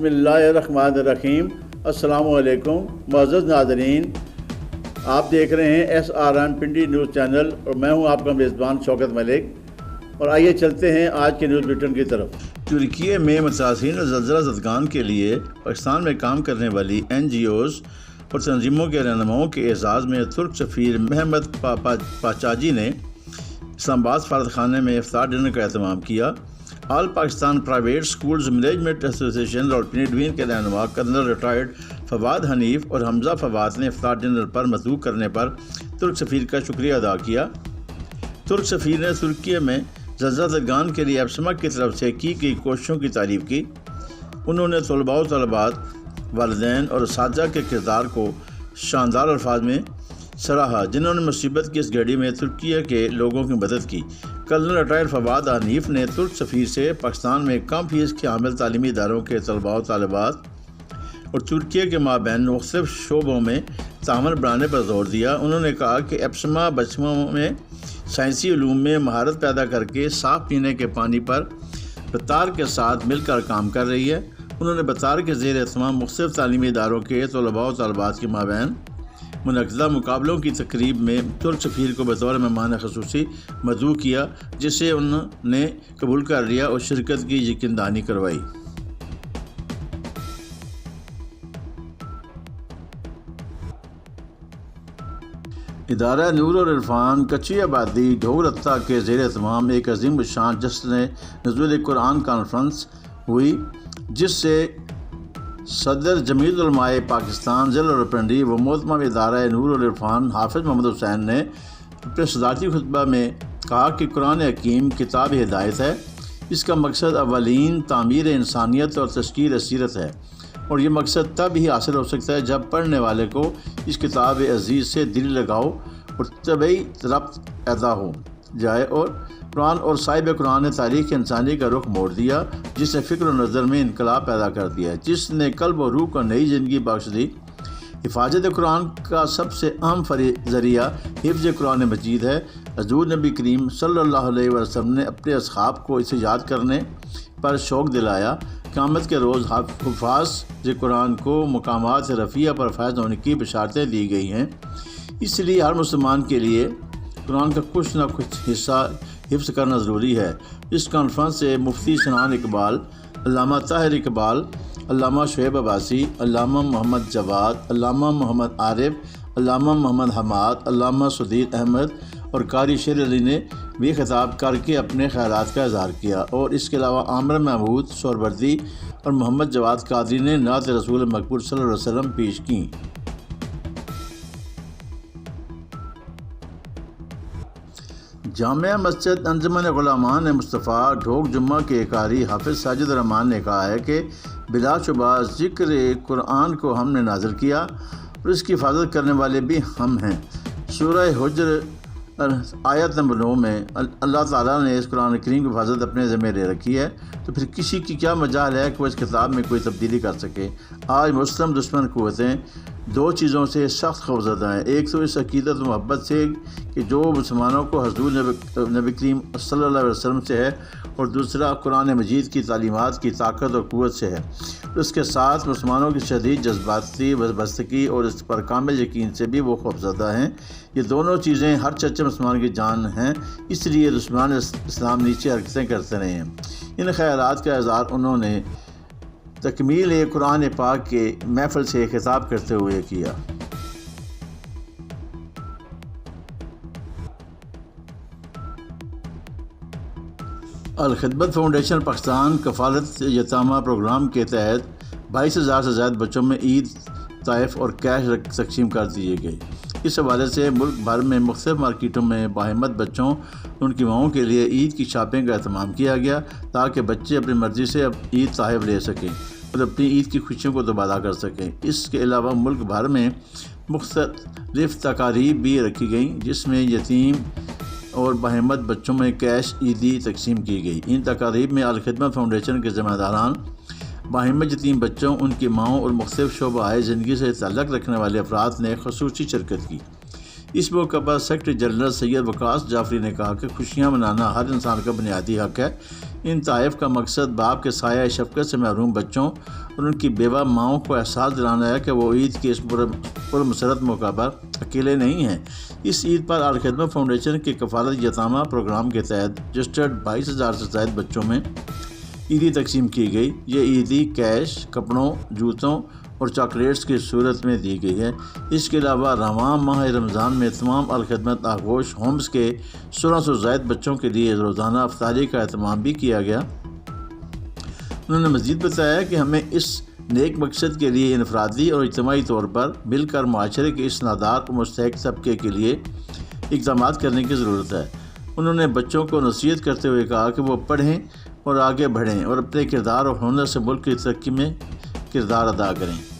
बिस्मिल्लाहिर्रहमानिर्रहीम। अस्सलाम वालेकुम मुअज़्ज़ज़ नाज़रीन, आप देख रहे हैं SRN पिंडी न्यूज़ चैनल और मैं हूं आपका मेज़बान शौकत मलिक। और आइए चलते हैं आज के न्यूज़ बुलेटिन की तरफ। तुर्की में मुतासिरीन ज़लज़ला ज़दगान के लिए पाकिस्तान में काम करने वाली NGOs और तंजीमों के रहनुमाओं के एजाज़ में तुर्क सफ़ीर महमद पाचाजी ने इस्लामाबाद सफारत खाने में इफ्तार डिनर का एहतमाम किया। All Pakistan private schools management association और पिनेडवीन के रहनुमा कर्नल रिटायर्ड फवाद हनीफ और हमजा फवाद ने इफ्तार डिनर पर मदऊ करने पर तुर्क सफ़ीर का शुक्रिया अदा किया। तुर्क सफ़ीर ने तुर्की में ज़लज़ला ज़दगान के लिए एप्समा की तरफ से की गई कोशिशों की तारीफ़ की। उन्होंने तलबा व तलबात, वालिदैन और असातिज़ा के किरदार को शानदार अल्फाज में सराहा, जिन्होंने मुसीबत की इस घड़ी में तुर्की के लोगों की मदद की। कर्नल रिटायर्ड फवाद हनीफ ने तुर्क सफ़ीर से पाकिस्तान में कम फीस के हामिल तालीमी इदारों के तलबा व तालिबात और तुर्की के माबैन मुख्तलिफ शोबों में तामल बढ़ाने पर जोर दिया। उन्होंने कहा कि एप्समा बच्चों में साइंसी उलूम में महारत पैदा करके साफ़ पीने के पानी पर बतार के साथ मिलकर काम कर रही है। उन्होंने बतार के ज़ेर एहतमाम मुख्तलिफ तालीमी इदारों के तलबा व तालिबात के माबैन मुनक़दा मुकाबलों की तकरीब में तुर्क सफ़ीर को बतौर मेहमान ख़ुसूसी मदऊ किया, जिसे उन्होंने कबूल कर लिया और शिरकत की यकीनदहानी करवाई। इदारा नूर और इरफान कच्ची आबादी ढोगरत्ता के ज़ेर एहतमाम एक अजीम शान जश्न नुज़ूल कुरान कॉन्फ्रेंस हुई, जिससे सदर जमीयत उलमाए पाकिस्तान ज़िला पिंडी व मोहतरम इदारा नूर और इरफान हाफिज़ मोहम्मद हुसैन ने अपने सदारती खुतबा में कहा कि कुरान हकीम किताब हिदायत है। इसका मकसद अवलीन तामीर इंसानियत और तश्कील सीरत है, और ये मकसद तब ही हासिल हो सकता है जब पढ़ने वाले को इस किताब अज़ीज़ से दिल लगाओ और तबई रब्त पैदा हो जाए। और कुरान और साहिब कुरान ने तारीख़ इंसानी का रुख मोड़ दिया, जिसने फ़िक्र और नज़र में इनकलाब पैदा कर दिया, जिसने कल्ब और रूह को नई ज़िंदगी बख्श दी। हिफाजत कुरान का सबसे अहम ज़रिया हिफ्ज़ कुरान मजीद है। हज़ूर नबी करीम सल्लल्लाहु अलैहि वसल्लम ने अपने असहाब को इसे याद करने पर शौक़ दिलाया। क़यामत के रोज़ हुफ़ाज़ कुरान को मकामात रफ़िया पर फैज़ होने की बशारतें दी गई हैं। इसलिए हर मुसलमान के लिए कुरान का कुछ न कुछ हिस्सा हिफ्ज़ करना ज़रूरी है। इस कॉन्फ्रेंस से मुफ्ती सनान इकबाल, अल्लामा ताहिर इकबाल, अल्लामा शुएब अब्बासी, अल्लामा मोहम्मद जवाद, अल्लामा मोहम्मद आरिफ, अल्लामा मोहम्मद हमाद, अल्लामा सुदीर अहमद और कारी शेर अली ने भी खिताब करके अपने ख़यालात का इज़हार किया। और इसके अलावा आमिर महमूद सोहरवर्दी और मोहम्मद जवाद कादरी ने नात रसूल मकबूल सल्लल्लाहु अलैहि वसल्लम पेश की। जामिया मस्जिद अंजुमन गुलामान मुस्तफ़ा ढोक जुम्मा के कारी हाफिज़ साजिद रहमान ने कहा है कि बिलाशुबा ज़िक्र कुरान को हमने नाज़िल किया और इसकी हिफाजत करने वाले भी हम हैं। सूरह हुज्र आयत नंबर 9 में अल्लाह ताला ने इस कुरान करीम की हिफाजत अपने ज़िम्मे ले रखी है, तो फिर किसी की क्या मजाल है कि वह इस किताब में कोई तब्दीली कर सके। आज मुस्लिम दुश्मन क़ुव्वतें दो चीज़ों से सख्त खौफज़दा हैं। एक तो इस अक़ीदत मोहब्बत से कि जो मुसलमानों को हज़ूर नबी करीम सल्लल्लाहु अलैहि वसल्लम से है, और दूसरा कुरान मजीद की तालीमात की ताकत और क़ुव्वत से है। उसके साथ मुसलमानों की शदीद जज्बाती वस्तगी और इस पर कामिल यकीन से भी वो खौफज़दा हैं। ये दोनों चीज़ें हर सच्चे मुसलमान की जान हैं, इसलिए दुश्मन इस्लाम नीचे हरकतें करते रहे हैं। इन ख़यालात का इज़हार उन्होंने तकमील कुरान पाक के महफ़िल से खिताब करते हुए किया। अल-खिदमत फाउंडेशन पाकिस्तान कफ़ालत यतामा प्रोग्राम के तहत 22,000 से ज़्यादा बच्चों में ईद तोहफ़ और कैश तक़सीम कर दिए गए। इस हवाले से मुल्क भर में मुख्तलिफ़ मार्केटों में बाहिम्मत बच्चों उनकी माओं के लिए ईद की शॉपिंग का एहतमाम किया गया, ताकि बच्चे अपनी मर्ज़ी से अब ईद तोहफ़ ले सकें और अपनी ईद की खुशियों को तबादला कर सकें। इसके अलावा मुल्क भर में मुख्तलिफ़ तकारीब भी रखी गईं, जिसमें यतीम और बाहिम्मत बच्चों में कैश ईदी तकसीम की गई। इन तकारीब में अल-खिदमत फाउंडेशन के ज़िम्मेदारान, बाहिम्मत यतीम बच्चों, उनकी माओं और मुख्तलिफ़ शोबाए ज़िंदगी से ताल्लुक़ रखने वाले अफराद ने ख़ुसूसी शिरकत की। इस मौके पर सेक्रेटरी जनरल सैयद वकास जाफरी ने कहा कि खुशियाँ मनाना हर इंसान का बुनियादी हक़ है। ان تحائف کا مقصد باپ کے سایہ شفقت سے محروم بچوں اور ان کی بیوہ ماؤں کو احساس دلانا ہے کہ وہ عید کے اس پرمسرت موقع پر اکیلے نہیں ہیں۔ اس عید پر الخدمت فاؤنڈیشن کے کفالت یتامہ پروگرام کے تحت رجسٹرڈ 22,000 سے زائد بچوں میں عیدی تقسیم کی گئی۔ یہ عیدی کیش، کپڑوں، جوتوں اور چاکلیٹس کی صورت میں دی گئی ہے۔ اس کے علاوہ رواں ماہ رمضان میں تمام الخدمت آغوش ہومز کے 1600 زائد بچوں کے لیے روزانہ افطاری کا اہتمام بھی کیا گیا۔ انہوں نے مزید بتایا کہ ہمیں اس نیک مقصد کے لیے انفرادی اور اجتماعی طور پر مل کر معاشرے کے اس نادار و مستحق طبقے کے لیے اقدامات کرنے کی ضرورت ہے۔ انہوں نے بچوں کو نصیحت کرتے ہوئے کہا کہ وہ پڑھیں اور آگے بڑھیں اور اپنے کردار اور ہنر سے ملک کی ترقی میں کردار ادا کریں۔